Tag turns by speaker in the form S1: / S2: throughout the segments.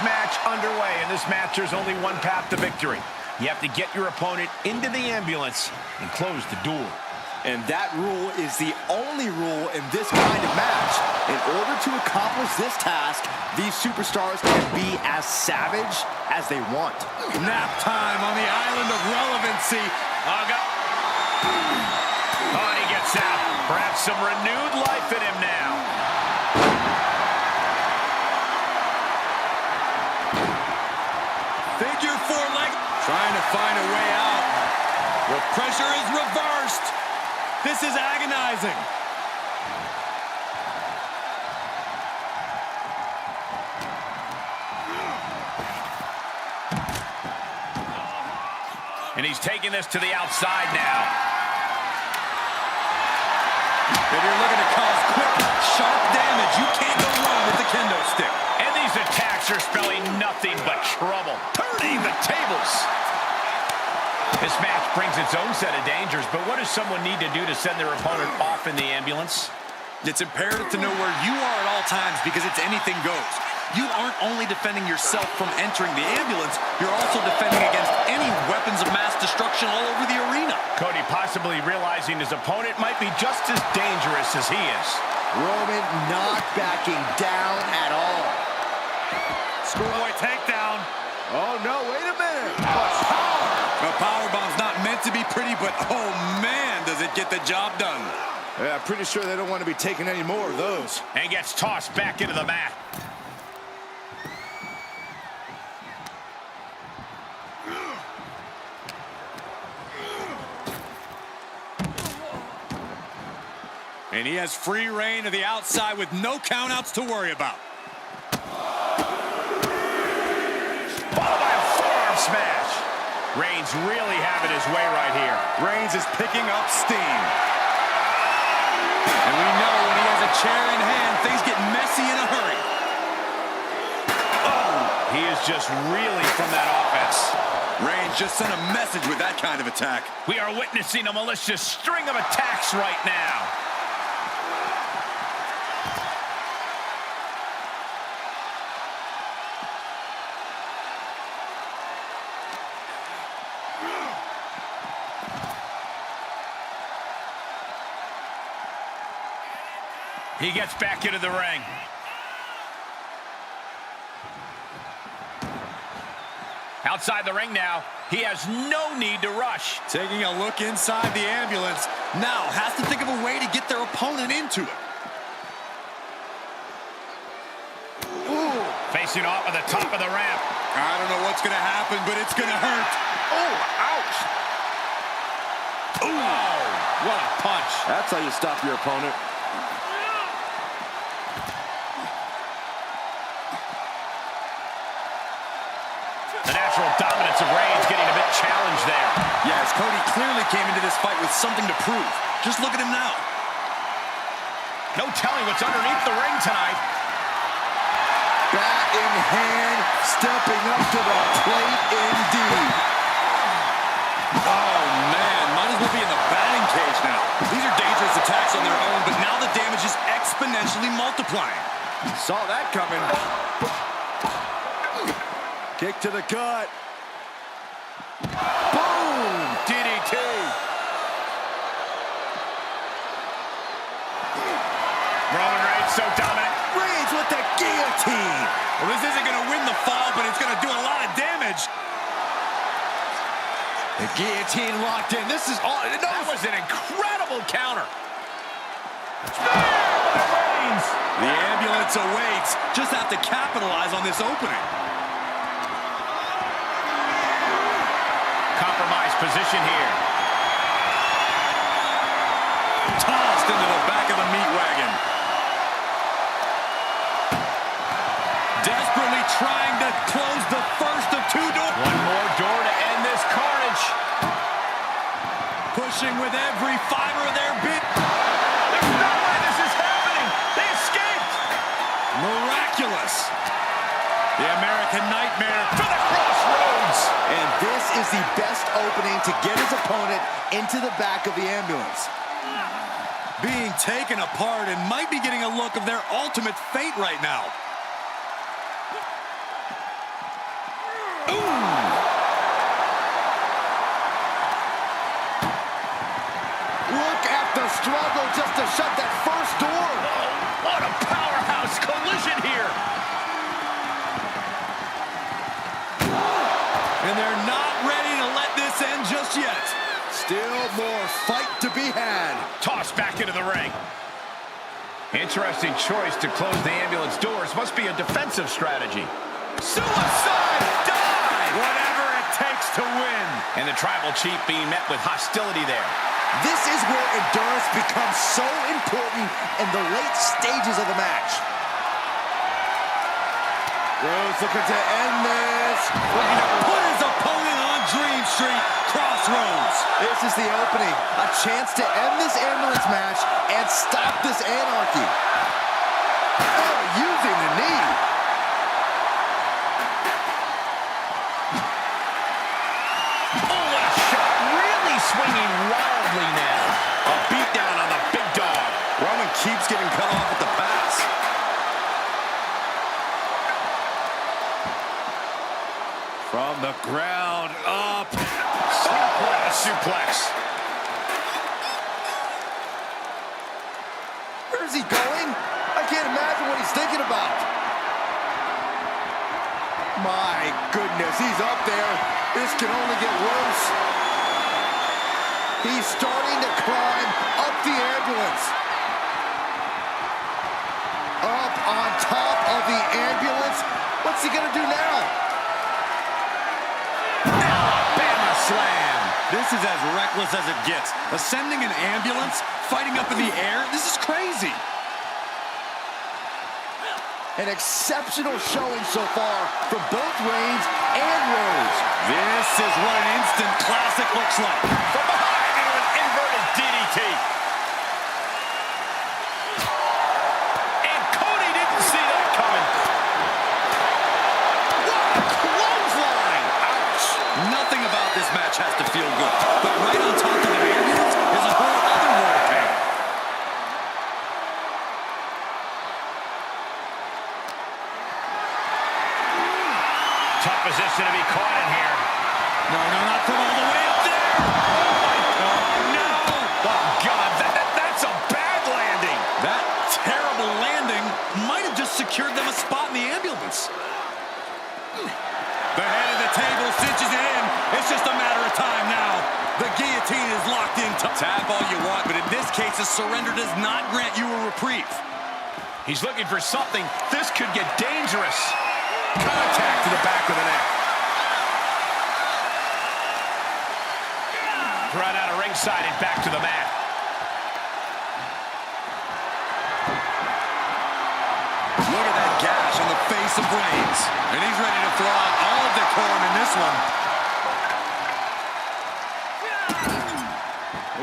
S1: match underway. In this match, there's only one path to victory. You have to get your opponent into the ambulance and close the door.
S2: And that rule is the only rule in this kind of match. In order to accomplish this task, these superstars can be as savage as they want.
S3: Nap time on the island of relevancy.
S1: Oh, and he gets out. Perhaps some renewed life in him now.
S3: Figure four leg. Trying to find a way out. The pressure is reversed. This is agonizing.
S1: And he's taking this to the outside now.
S3: If you're looking to cause quick, sharp damage, you can't go wrong with the kendo stick.
S1: And these attacks are spelling nothing but trouble. Turning the tables. This match brings its own set of dangers, but what does someone need to do to send their opponent off in the ambulance?
S3: It's imperative to know where you are at all times because it's anything goes. You aren't only defending yourself from entering the ambulance, you're also defending against any weapons of mass destruction all over the arena.
S1: Cody possibly realizing his opponent might be just as dangerous as he is.
S2: Roman not backing down at all.
S3: Schoolboy takedown.
S2: Oh, no, wait a minute.
S3: A powerbomb's not meant to be pretty, but oh man, does it get the job done.
S2: Yeah, I'm pretty sure they don't want to be taking any more of those.
S1: And gets tossed back into the mat.
S3: And he has free reign to the outside with no countouts to worry about.
S1: Followed by a forearm smash. Reigns really having his way right here.
S3: Reigns is picking up steam. And we know when he has a chair in hand, things get messy in a hurry.
S1: Oh, he is just reeling from that offense.
S3: Reigns just sent a message with that kind of attack.
S1: We are witnessing a malicious string of attacks right now. He gets back into the ring. Outside the ring now. He has no need to rush.
S3: Taking a look inside the ambulance. Now has to think of a way to get their opponent into it.
S1: Ooh. Facing off at the top of the ramp.
S3: I don't know what's going to happen, but it's going to hurt.
S1: Oh, ouch. Ooh, what a punch.
S2: That's how you stop your opponent.
S1: The natural dominance of Reigns getting a bit challenged there.
S3: Yes, Cody clearly came into this fight with something to prove. Just look at him now.
S1: No telling what's underneath the ring tonight.
S2: Bat in hand, stepping up to the plate indeed.
S3: Oh, man, might as well be in the batting cage now. These are dangerous attacks on their own, but now the damage is exponentially multiplying.
S2: Saw that coming. Kick to the gut.
S1: Boom! DDT. Roman Reigns so dominant.
S2: Reigns with the guillotine.
S3: Well, this isn't going to win the fall, but it's going to do a lot of damage.
S2: The guillotine locked in. This is all.
S1: That was an incredible counter. Reigns.
S3: The ambulance awaits. Just have to capitalize on this opening.
S1: Compromised position here.
S3: Tossed into the back of the meat wagon. Desperately trying to close the first of two doors.
S1: One more door to end this carnage.
S3: Pushing with every fiber of their being.
S1: There's no way this is happening. They escaped.
S3: Miraculous. The American Nightmare
S1: To the crossroads.
S2: And this is the best opening to get his opponent into the back of the ambulance.
S3: being taken apart and might be getting a look of their ultimate fate right now.
S2: Look at the struggle just to shut that first door.
S1: Oh, what a powerhouse collision here.
S3: And they're not ready to let this end just yet.
S2: Still more fight to be had.
S1: Tossed back into the ring. Interesting choice to close the ambulance doors. Must be a defensive strategy. Suicide dive!
S3: Whatever it takes to win.
S1: And the tribal chief being met with hostility there.
S2: This is where endurance becomes so important in the late stages of the match. Rhodes looking to end this.
S3: Looking to put his opponent on Dream Street. Crossroads.
S2: This is the opening. A chance to end this ambulance match and stop this anarchy. Oh, using the knee.
S1: Oh, what a shot. Really swinging wildly now. A beatdown on the big dog.
S3: Roman keeps getting cut off at the pass. From the ground up.
S1: Suplex.
S2: Where is he going? I can't imagine what he's thinking about. My goodness, he's up there. This can only get worse. He's starting to climb up the ambulance. Up on top of the ambulance. What's he gonna do now?
S1: Alabama slam.
S3: This is as reckless as it gets. Ascending an ambulance, fighting up in the air, this is crazy.
S2: An exceptional showing so far from both Reigns and Rhodes.
S3: This is what an instant classic looks like.
S1: From behind into an inverted DDT. And Cody didn't see that coming. What a clothesline. Ouch.
S3: Nothing about this match has to feel good. But right on top of the ambulance is a whole other world of pain.
S1: Tough position to be caught in here.
S3: No, not from all the way up there.
S1: Oh, no. Oh, God, that's a bad landing.
S3: That terrible landing might have just secured them a spot in the ambulance. The head of the table cinches it in. It's just a matter of time now. The guillotine is locked in. Tap all you want, but in this case, a surrender does not grant you a reprieve.
S1: He's looking for something. This could get dangerous. Contact to the back of the neck. Brought out of ringside and back to the mat.
S3: Look at that gash on the face of Reigns. And he's ready to throw out all of decorum in this one.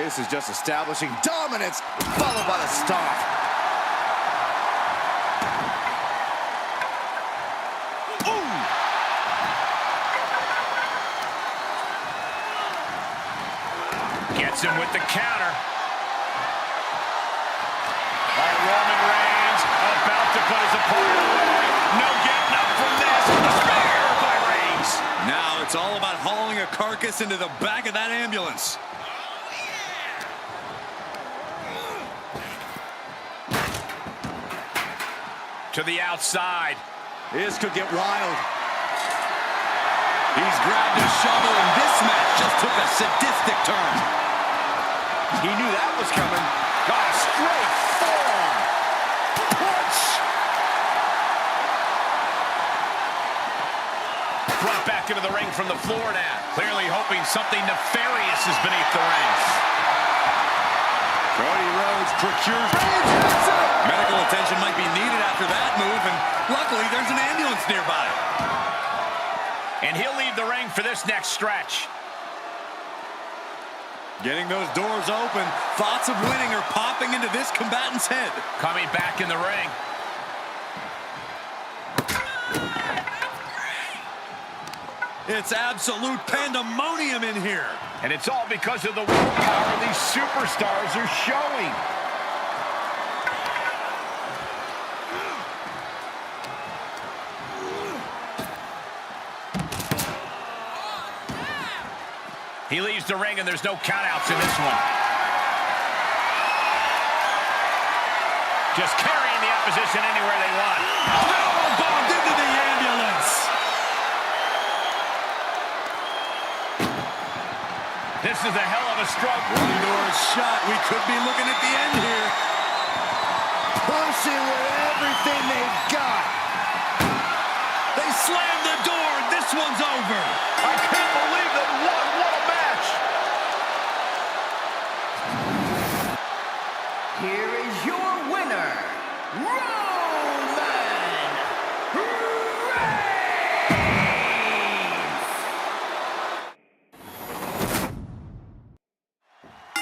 S2: This is just establishing dominance, followed by the stomp.
S1: Gets him with the counter. Roman Reigns about to put his opponent away. No getting up from this. A spear by Reigns.
S3: Now it's all about hauling a carcass into the back of that ambulance.
S1: To the outside.
S2: This could get wild.
S3: He's grabbed his shovel, and this match just took a sadistic turn.
S1: He knew that was coming. Got a straight forearm. Punch. Brought back into the ring from the floor now. Clearly hoping something nefarious is beneath the ring.
S3: Cody Rhodes procures medical attention might be needed after that move, and luckily there's an ambulance nearby.
S1: And he'll leave the ring for this next stretch.
S3: Getting those doors open, thoughts of winning are popping into this combatant's head.
S1: Coming back in the ring.
S3: It's absolute pandemonium in here.
S1: And it's all because of the willpower these superstars are showing. He leaves the ring, and there's no countouts in this one. Just carrying the opposition anywhere they want.
S3: Bombed into the ambulance.
S1: This is a hell of a struggle.
S3: One door shot. We could be looking at the end here.
S2: Pushing with everything they've got.
S3: They slammed the door. This one's over.
S1: I can't believe that one. What a match.
S4: Here is your winner, Roman Reigns!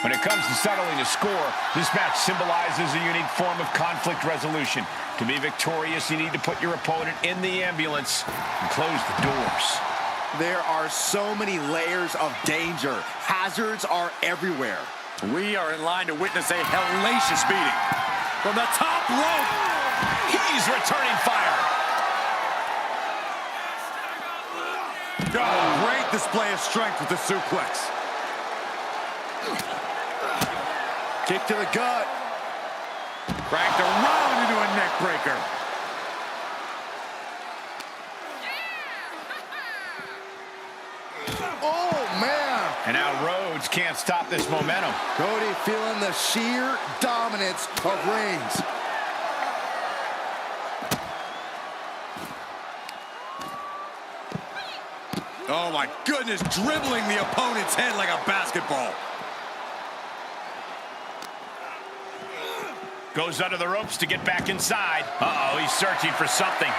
S1: When it comes to settling a score, this match symbolizes a unique form of conflict resolution. To be victorious, you need to put your opponent in the ambulance and close the doors.
S2: There are so many layers of danger. Hazards are everywhere.
S3: We are in line to witness a hellacious beating. From the top rope.
S1: He's returning fire.
S3: Oh, great display of strength with the suplex.
S2: Kick to the gut.
S3: Cracked around into a neck breaker.
S2: Oh, man.
S1: And now Rhodes can't stop this momentum.
S2: Cody feeling the sheer dominance of Reigns.
S3: Oh, my goodness. Dribbling the opponent's head like a basketball.
S1: Goes under the ropes to get back inside. Uh-oh, he's searching for something.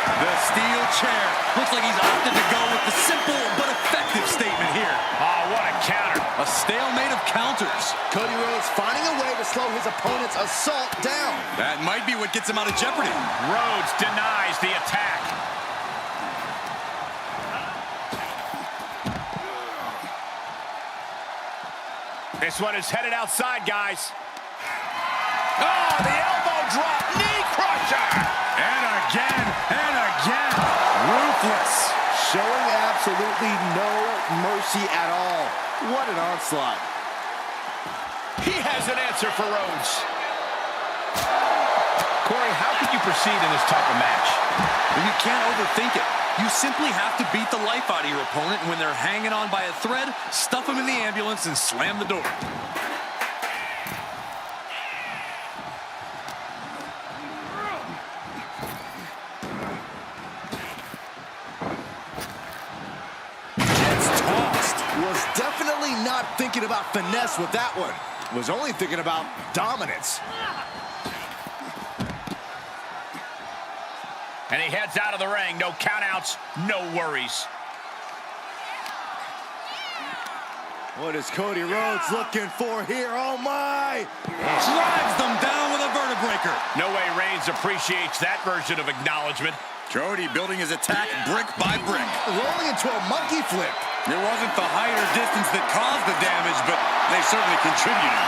S3: The steel chair. Looks like he's opted to go with the simple but effective statement here.
S1: Oh, what a counter.
S3: A stalemate of counters.
S2: Cody Rhodes finding a way to slow his opponent's assault down.
S3: That might be what gets him out of jeopardy.
S1: Rhodes denies the attack. This one is headed outside, guys. Oh, the elbow drop, knee crusher.
S3: And again, and again. Ruthless.
S2: Showing absolutely no mercy at all. What an onslaught.
S1: He has an answer for Rhodes. Corey, how could you proceed in this type of match?
S3: Well, you can't overthink it. You simply have to beat the life out of your opponent, and when they're hanging on by a thread, stuff them in the ambulance and slam the door. Gets tossed.
S2: Was definitely not thinking about finesse with that one. Was only thinking about dominance.
S1: And he heads out of the ring. No countouts, no worries.
S2: What is Cody Rhodes looking for here? Oh, my!
S3: Drives them down with a vertebreaker.
S1: No way Reigns appreciates that version of acknowledgement.
S3: Cody building his attack brick by brick.
S2: Rolling into a monkey flip.
S3: It wasn't the height or distance that caused the damage, but they certainly contributed.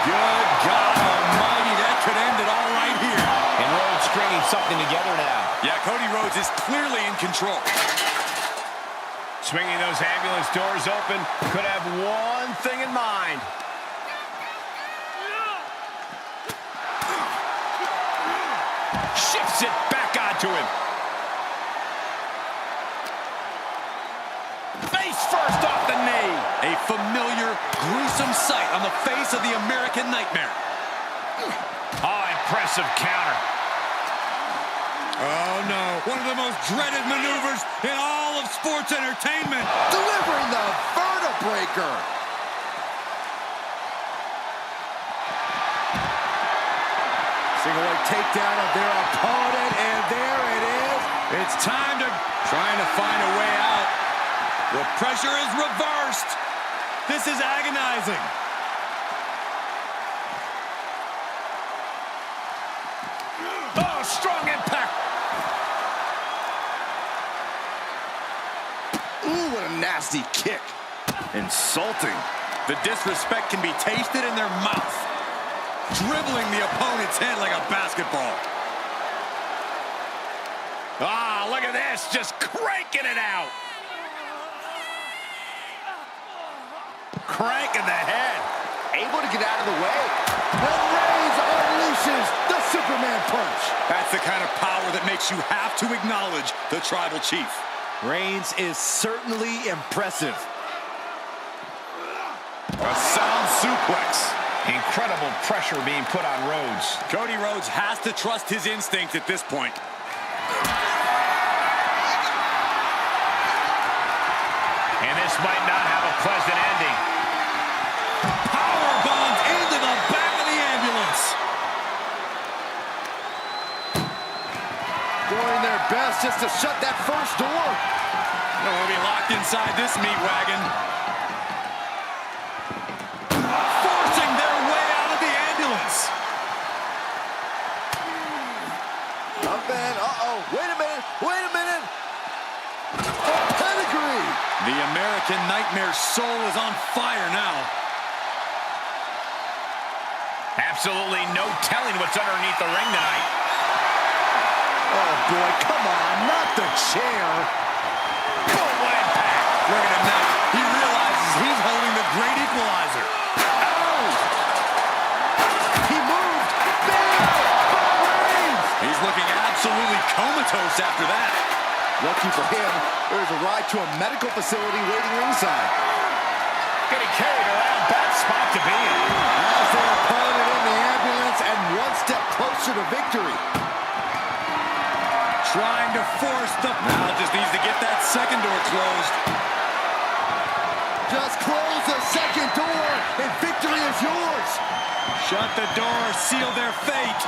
S3: Good God Almighty, that could end it all right here.
S1: And Rhodes stringing something together now.
S3: Yeah, Cody Rhodes is clearly in control.
S1: Swinging those ambulance doors open, could have one thing in mind. Shifts it back onto him. Face first off the knee.
S3: A familiar, gruesome sight on the face of the American Nightmare.
S1: Oh, impressive counter.
S3: Oh, no. One of the most dreaded maneuvers in all of sports entertainment.
S2: Delivering the vertebreaker. Single leg takedown of their opponent, and there it is.
S3: It's time to trying to find a way out. The pressure is reversed. This is agonizing.
S1: Oh, strong impact.
S2: Ooh, what a nasty kick. Insulting.
S3: The disrespect can be tasted in their mouth. Dribbling the opponent's head like a basketball.
S1: Ah, look at this, just cranking it out.
S3: crank in the head.
S2: Able to get out of the way. And Rhodes unleashes the Superman punch.
S3: That's the kind of power that makes you have to acknowledge the Tribal Chief.
S2: Reigns is certainly impressive.
S3: A sound suplex.
S1: Incredible pressure being put on Rhodes.
S3: Cody Rhodes has to trust his instinct at this point.
S1: And this might not have a pleasant ending.
S3: Power bombs into the back of the ambulance.
S2: Doing their best just to shut that first door.
S3: They'll be locked inside this meat wagon. Forcing their way out of the ambulance.
S2: Up and, wait a minute, wait a minute. A pedigree.
S3: The American Nightmare's soul is on fire now.
S1: Absolutely no telling what's underneath the ring tonight.
S2: Oh boy, come on, not the chair.
S1: Oh, what impact.
S3: Look at him now. He realizes he's holding the great equalizer.
S2: Oh! He moved. Bam! By Reigns.
S3: He's looking absolutely comatose after that.
S2: Lucky for him, there's a ride to a medical facility waiting ringside.
S1: Getting carried around, bad spot to be in.
S2: As their opponent in the ambulance and one step closer to victory.
S3: Trying to force the... Now just needs to get that second door closed.
S2: Just close the second door and victory is yours.
S3: Shut the door, seal their fate.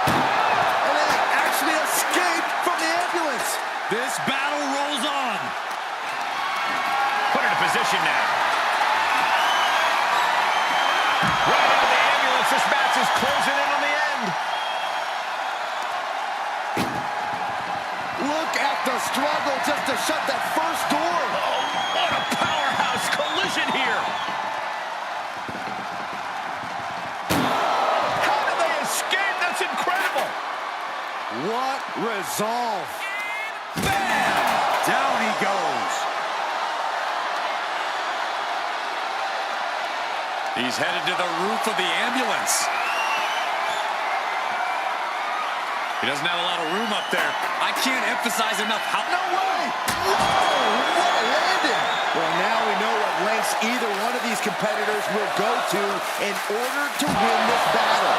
S2: And they actually escaped from the ambulance.
S3: This battle rolls on.
S1: Put into position now. Right into the ambulance. This match is closing in on the end.
S2: Look at the struggle just to shut that first door.
S1: Oh, what a powerhouse collision here. How did they escape? That's incredible.
S2: What resolve.
S3: Bam! Down he goes. He's headed to the roof of the ambulance. He doesn't have a lot of room up there. I can't emphasize enough how...
S2: No way! Whoa! What a landing! Well, now we know what lengths either one of these competitors will go to in order to win this battle.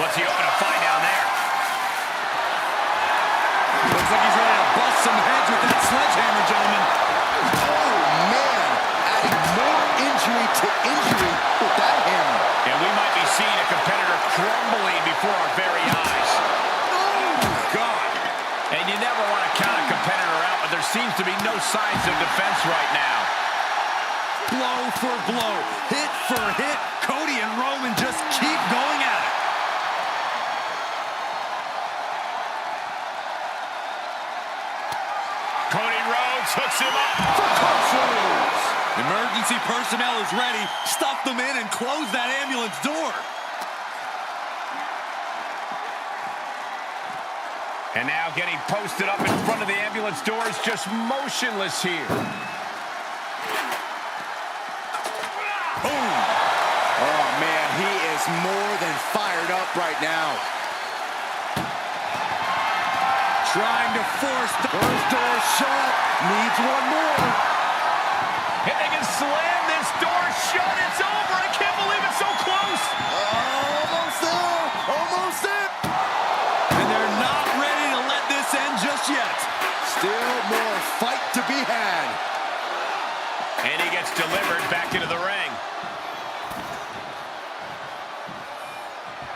S1: What's he hoping to find down there?
S3: Looks like he's ready to bust some heads with that sledgehammer, gentlemen.
S2: Oh, man! Adding more injury to injury with that hammer.
S1: And we might be seeing a competitor crumbling before our very eyes.
S2: Oh,
S1: God. And you never want to count a competitor out, but there seems to be no signs of defense right now.
S3: Blow for blow, hit for hit, Cody and Roman just keep going at it.
S1: Cody Rhodes hooks him up.
S2: for crossroads.
S3: Emergency personnel is ready. Stuff them in and close that ambulance door.
S1: And now getting posted up in front of the ambulance doors, just motionless here.
S3: Boom.
S2: Oh, man, he is more than fired up right now.
S3: Trying to force the...
S2: First door shut. Needs one more.
S1: If they can slam this door shut, it's over. I can't believe it's so close.
S2: Almost there. Almost there.
S3: And they're not ready to let this end just yet.
S2: Still more fight to be had.
S1: And he gets delivered back into the ring.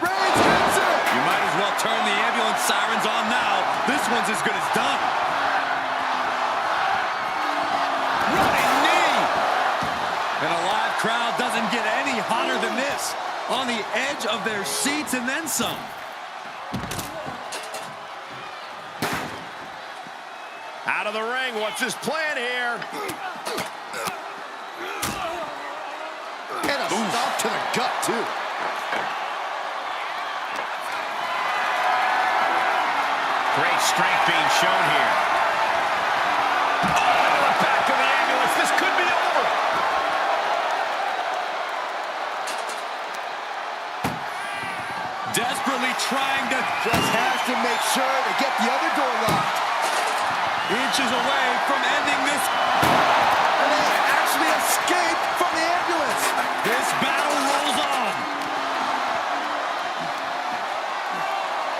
S2: Reigns hits it.
S3: You might as well turn the ambulance sirens on now. This one's as good as done. Running knee. And a live crowd doesn't get any hotter than this. On the edge of their seats and then some.
S1: Out of the ring, what's his plan here?
S2: And a stop to the gut, too.
S1: Great strength being shown here. Oh, into the back of the ambulance. This could be over.
S3: trying to...
S2: Just has to make sure to get the other door locked.
S3: Inches away from ending this.
S2: And they actually escaped from the ambulance.
S3: This battle rolls on.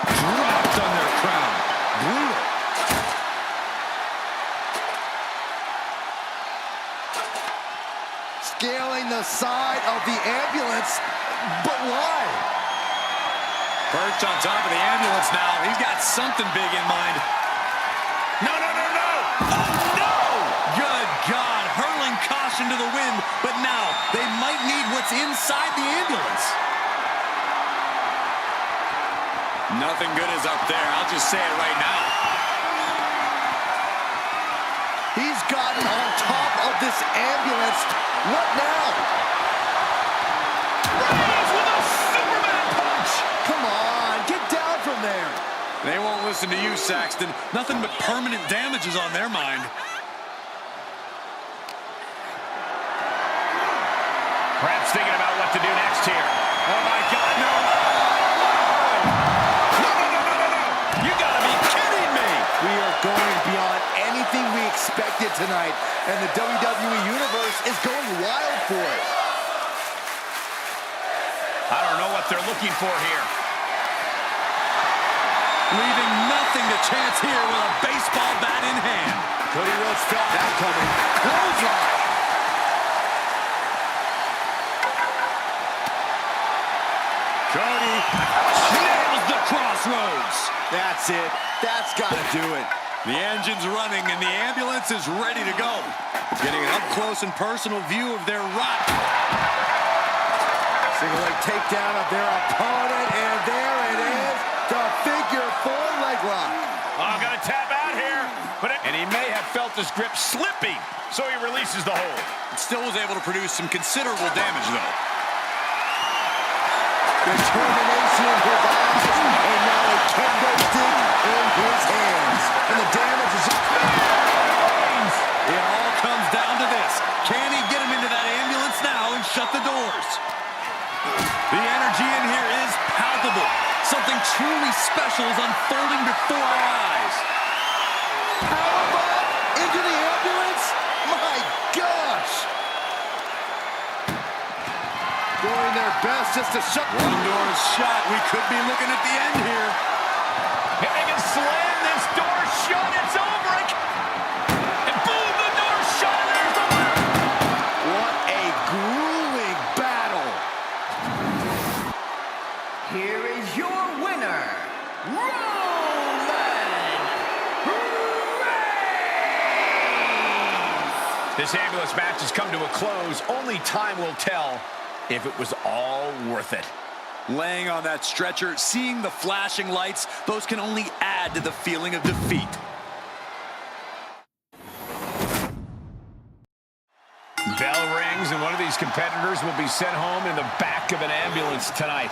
S3: Dropped on their crown. Brutal.
S2: Scaling the side of the ambulance, but why?
S3: Perched on top of the ambulance now. He's got something big in mind.
S1: No, no, no, no! Oh, no!
S3: Good God, hurling caution to the wind, but now they might need what's inside the ambulance. Nothing good is up there. I'll just say it right now.
S2: He's gotten on top of this ambulance. What now?
S1: Rhodes with a Superman punch!
S2: Come on, get down from there.
S3: They won't listen to you, Saxton. Nothing but permanent damage is on their mind.
S1: Perhaps thinking about what to do next here. Oh, my God, no! No, no, no, no, no, no! You gotta be kidding me!
S2: We are going beyond anything we expected tonight, and the WWE Universe is going wild for it.
S1: I don't know what they're looking for here.
S3: Leaving nothing to chance here with a baseball bat in hand.
S2: Cody Rhodes felt that coming. Clothesline.
S3: Cody nails the crossroads.
S2: That's it. That's got to do it.
S3: The engine's running and the ambulance is ready to go. Getting an up-close and personal view of their rock.
S2: Single leg takedown of their opponent, and there it is. The figure four leg lock.
S1: Oh, gonna tap out here. And he may have felt his grip slipping, so he releases the hold.
S3: Still was able to produce some considerable damage, though.
S2: Determination in his eyes, and now a kendo stick in his hands. And the damage is just...
S3: It all comes down to this. Can he get him into that ambulance now and shut the doors? The energy in here is palpable. Something truly special is unfolding before our eyes.
S2: Powerbomb into the ambulance? My gosh! Doing their best just to shut...
S3: One door is shut. We could be looking at the end here.
S1: If they can slam this door shut, it's over. And boom, the door's shut, and there's the winner.
S2: What a grueling battle.
S4: Here is your winner, Roman Reigns!
S1: This ambulance match has come to a close. Only time will tell if it was all worth it.
S3: Laying on that stretcher, seeing the flashing lights, those can only add to the feeling of defeat.
S1: Bell rings, and one of these competitors will be sent home in the back of an ambulance tonight.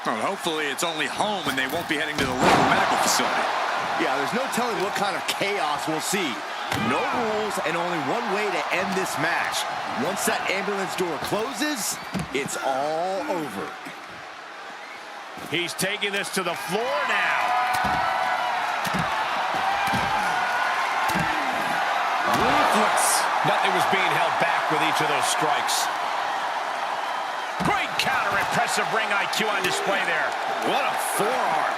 S3: Well, hopefully it's only home and they won't be heading to the local medical facility.
S2: Yeah, there's no telling what kind of chaos we'll see. No rules and only one way to end this match. Once that ambulance door closes, it's all over.
S1: He's taking this to the floor now. Ruthless. Nothing was being held back with each of those strikes. Great counter. Impressive ring IQ on display there.
S2: What a forearm.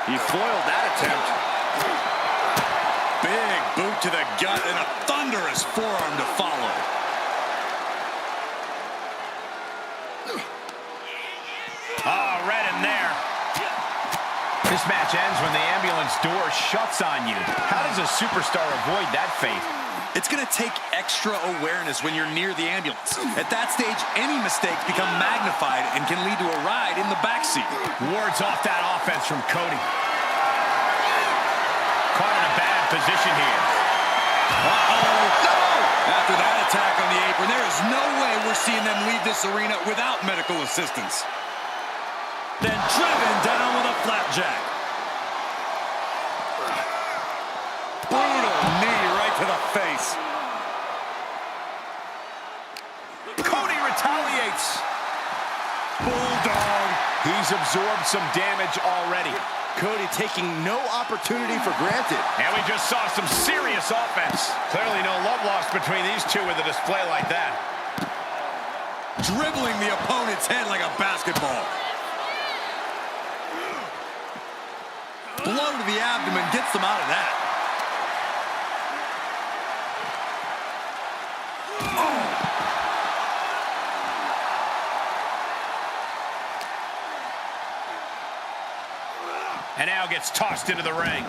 S2: He foiled that attempt.
S3: Big boot to the gut and a thunderous forearm to follow.
S1: Oh, right in there. This match ends when the ambulance door shuts on you. How does a superstar avoid that fate?
S3: It's going to take extra awareness when you're near the ambulance. At that stage, any mistakes become magnified and can lead to a ride in the backseat.
S1: Wards off that offense from Cody. Caught in a bad position here.
S3: Uh-oh. No! After that attack on the apron, there is no way we're seeing them leave this arena without medical assistance. Then driven down with a flapjack. Brutal knee right to the face.
S1: Cody retaliates.
S3: Bulldog
S1: He's absorbed some damage already.
S2: Cody taking no opportunity for granted.
S1: And we just saw some serious offense. Clearly no love lost between these two with a display like that.
S3: Dribbling the opponent's head like a basketball. Blow to the abdomen gets them out of that.
S1: And now gets tossed into the ring.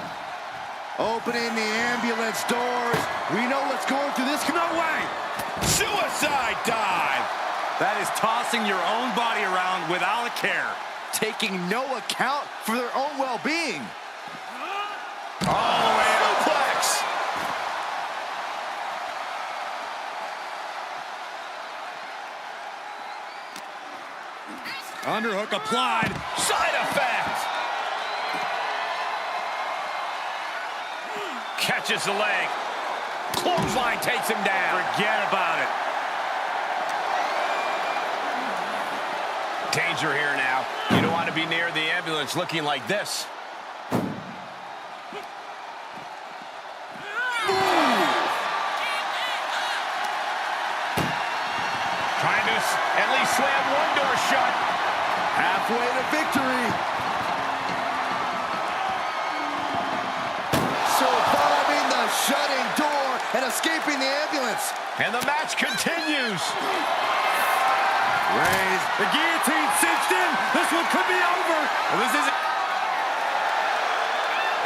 S2: Opening the ambulance doors. We know what's going through this. No way!
S1: Suicide dive!
S3: That is tossing your own body around without a care.
S2: Taking no account for their own well-being.
S1: All the way to Plex.
S3: Underhook applied.
S1: Side effect. Catches the leg. Clothesline takes him down.
S3: Forget about it.
S1: Danger here now. You don't want to be near the ambulance looking like this. Trying to at least slam one door shut.
S2: Halfway to victory. Surviving the shutting door and escaping the ambulance.
S1: And the match continues.
S2: Rhodes,
S3: The guillotine cinched in. This one could be over. Well, this isn't.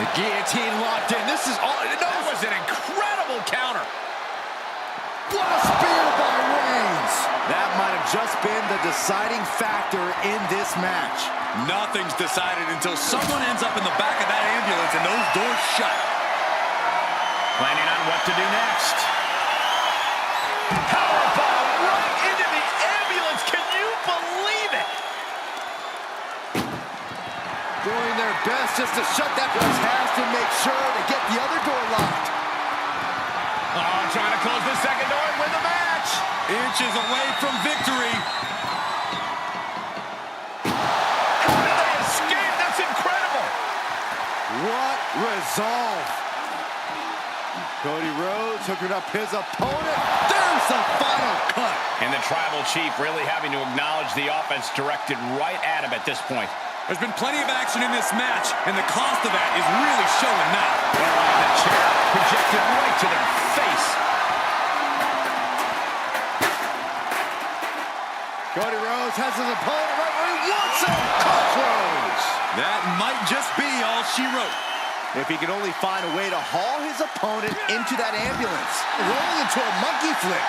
S2: the guillotine locked in. This is all.
S1: That was an incredible counter.
S2: What a spear by Rhodes. That might have just been the deciding factor in this match.
S3: Nothing's decided until someone ends up in the back of that ambulance and those doors shut.
S1: Planning on what to do next. Powerbomb right into the ambulance. Can you believe it?
S2: Doing their best just to shut that door. Has to make sure to get the other door locked.
S1: Oh, trying to close the second door and win the match.
S3: Inches away from victory.
S1: How did they escape? That's incredible.
S2: What resolve. Cody Rhodes hooking up his opponent. There's the final cut.
S1: And the tribal chief really having to acknowledge the offense directed right at him at this point.
S3: There's been plenty of action in this match, and the cost of that is really showing now.
S1: They're on the chair, projected right to their face.
S2: Cody Rhodes has his opponent right where he wants him. Crossroads.
S3: That might just be all she wrote.
S2: If he could only find a way to haul his opponent into that ambulance. Rolling into a monkey flip.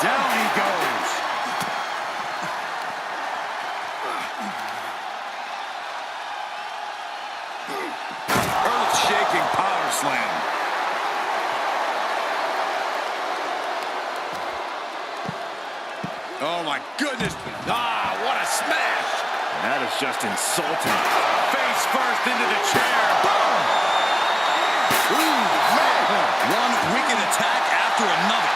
S2: Down he goes.
S3: Earth-shaking power slam. Oh, my goodness.
S1: Ah, what a smash.
S2: That is just insulting.
S3: Face first into the chair.
S2: Boom! Ooh, man.
S3: One wicked attack after another.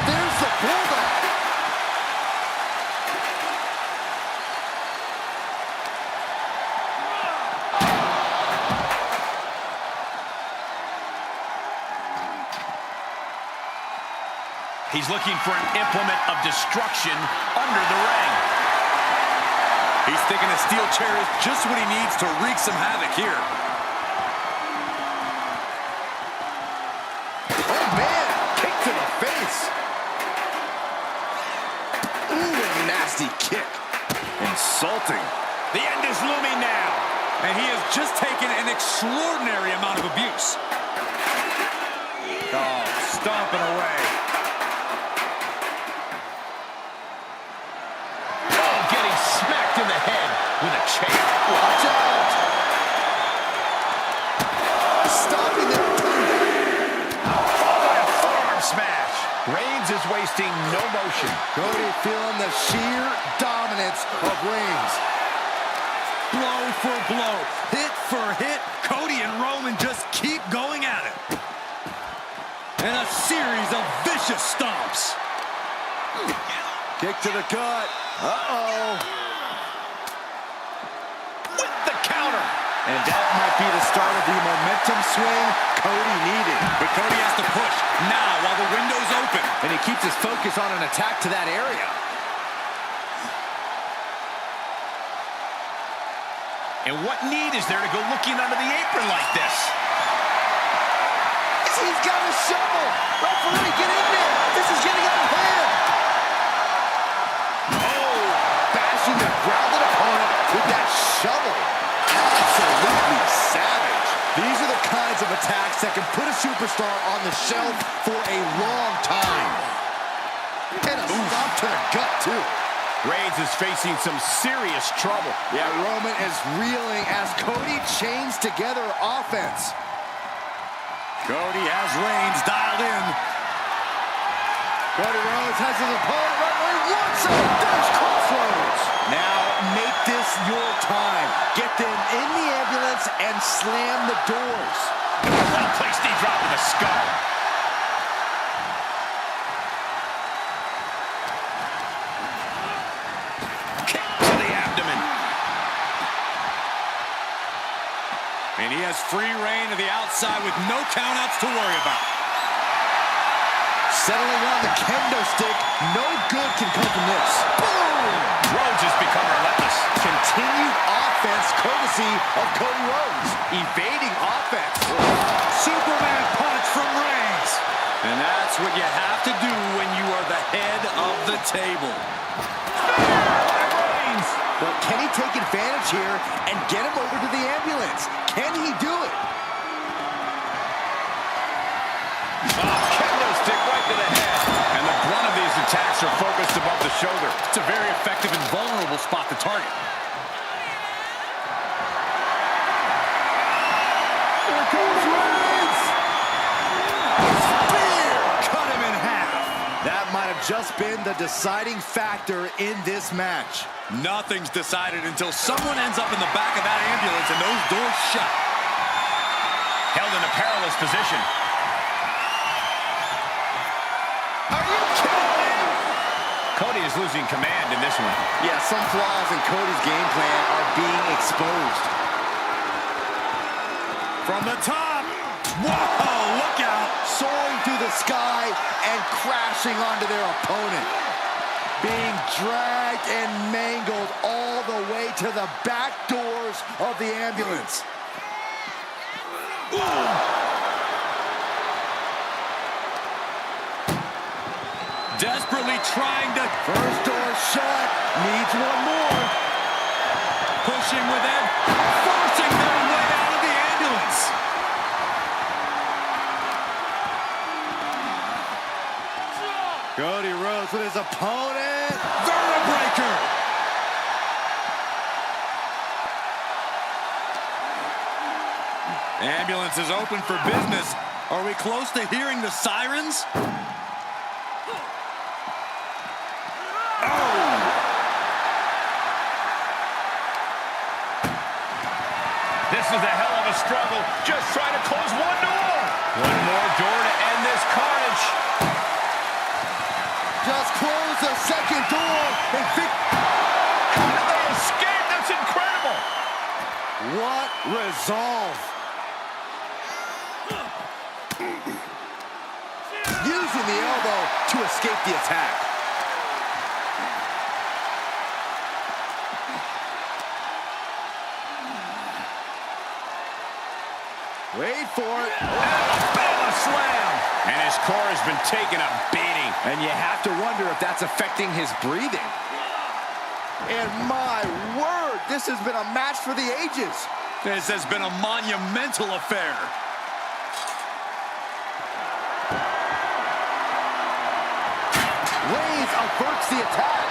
S2: There's the pullback.
S1: He's looking for an implement of destruction under the ring.
S3: He's thinking a steel chair is just what he needs to wreak some havoc here.
S2: Oh, man. Kick to the face. Ooh, a nasty kick. Insulting.
S1: The end is looming now.
S3: And he has just taken an extraordinary amount of abuse. Oh, stomping away.
S1: Oh, getting smacked in the head with a chair.
S2: Watch out. Stopping the
S1: Followed by a forearm smash. Reigns is wasting no motion.
S2: Cody feeling the sheer dominance of Reigns.
S3: Blow for blow, hit for hit, Cody and Roman just keep going at it. And a series of vicious stomps.
S2: Kick to the gut. Uh-oh.
S1: With the counter.
S2: And that might be the start of the momentum swing Cody needed.
S3: But Cody has to push now while the window's open.
S2: And he keeps his focus on an attack to that area.
S1: And what need is there to go looking under the apron like this?
S2: He's got a shovel. Referee, get in there. This is getting out of hand. Oh, bashing the grounded opponent with that shovel. Absolutely savage. These are the kinds of attacks that can put a superstar on the shelf for a long time. And a stop to the gut, too.
S1: Rhodes is facing some serious trouble.
S2: Yeah, Roman is reeling as Cody chains together offense.
S3: Cody has Reigns dialed in.
S2: Cody Rhodes has his opponent right where he wants him. There's Crossroads. Now make this your time. Get them in the ambulance and slam the doors.
S1: Well-placed knee drop in the skull. Kick to the abdomen.
S3: And he has free reign to the outside with no countouts to worry about.
S2: Settling on the kendo stick. No good can come from this. Boom!
S1: Rhodes has become relentless.
S2: Continued offense courtesy of Cody Rhodes. Evading offense.
S3: Superman punch from Reigns. And that's what you have to do when you are the head of the table.
S2: But can he take advantage here and get him over to the ambulance? Can he do it?
S1: Kendo stick right to the head. And the brunt of these attacks are focused above the shoulder.
S3: It's a very effective and vulnerable spot to target.
S2: Here comes Rhodes! Spear! Cut him in half. That might have just been the deciding factor in this match.
S3: Nothing's decided until someone ends up in the back of that ambulance and those doors shut.
S1: Held in a perilous position.
S2: Are you kidding me?
S1: Cody is losing command in this one.
S2: Yeah, some flaws in Cody's game plan are being exposed.
S3: From the top. Whoa, look out.
S2: Soaring through the sky and crashing onto their opponent. Being dragged and mangled all the way to the back doors of the ambulance.
S3: Desperately trying to...
S2: First door shut. Needs one more.
S3: Pushing with it. Forcing their way out of the ambulance.
S2: Cody Rhodes with his opponent.
S3: Vertebreaker. Ambulance is open for business. Are we close to hearing the sirens?
S1: This is a hell of a struggle. Just trying to close one door. One more door to end this carnage.
S2: Just close the second door. And
S1: How did they escape? That's incredible.
S2: what resolve. Using the elbow to escape the attack. Wait for it.
S1: Alabama slam. And his core has been taking a beating.
S2: And you have to wonder if that's affecting his breathing. And my word, this has been a match for the ages.
S3: This has been a monumental affair.
S2: Reigns averts the attack.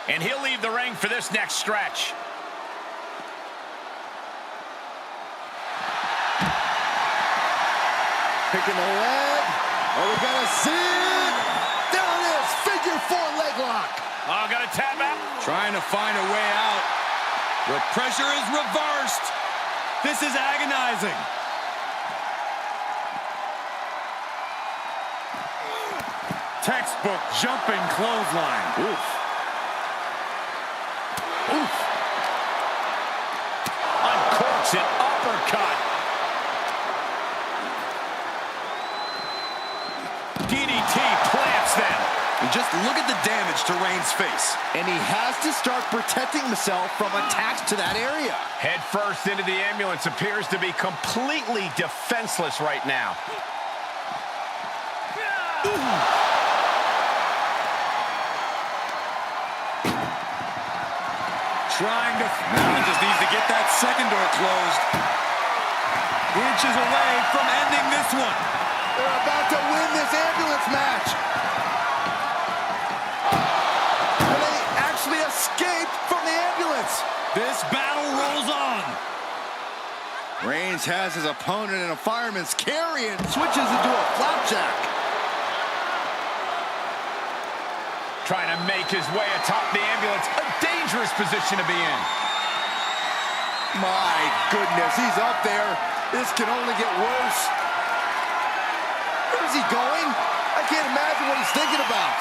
S1: And he'll leave the ring for this next stretch.
S2: Picking the leg. Are we gonna see it? There it is, figure 4 leg lock.
S1: Oh, got to tap out.
S3: Trying to find a way out. The pressure is reversed. This is agonizing. Textbook jumping clothesline.
S2: Oof. Oof.
S1: Uncorks an uppercut. DDT plants them.
S3: And just look at the damage to Reigns' face.
S2: And he has to start protecting himself from attacks to that area.
S1: Head first into the ambulance, appears to be completely defenseless right now.
S3: Trying to... Now he just needs to get that second door closed. Inches away from ending this one.
S2: They're about to win this ambulance match. And they actually escaped from the ambulance.
S3: This battle rolls on.
S2: Reigns has his opponent in a fireman's carry and switches into a flapjack.
S1: Trying to make his way atop the ambulance. A dangerous position to be in.
S2: My goodness, he's up there. This can only get worse. Where's he going? I can't imagine what he's thinking about.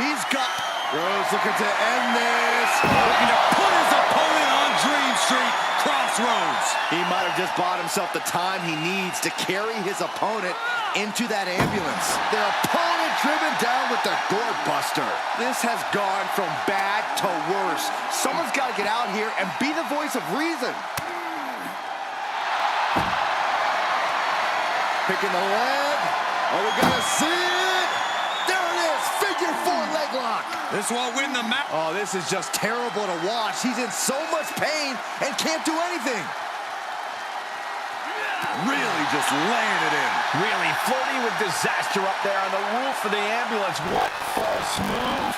S2: He's got... Rhodes looking to end this.
S3: Looking to put his opponent on Dream Street Crossroads.
S2: He might have just bought himself the time he needs to carry his opponent into that ambulance. Their opponent driven down with the doorbuster. This has gone from bad to worse. Someone's got to get out here and be the voice of reason. Picking the leg. Are we gonna see it? There it is, figure 4 leg lock.
S3: This won't win the match.
S2: Oh, this is just terrible to watch. He's in so much pain and can't do anything.
S3: Really just laying it in.
S1: Really flirting with disaster up there on the roof of the ambulance. What false move?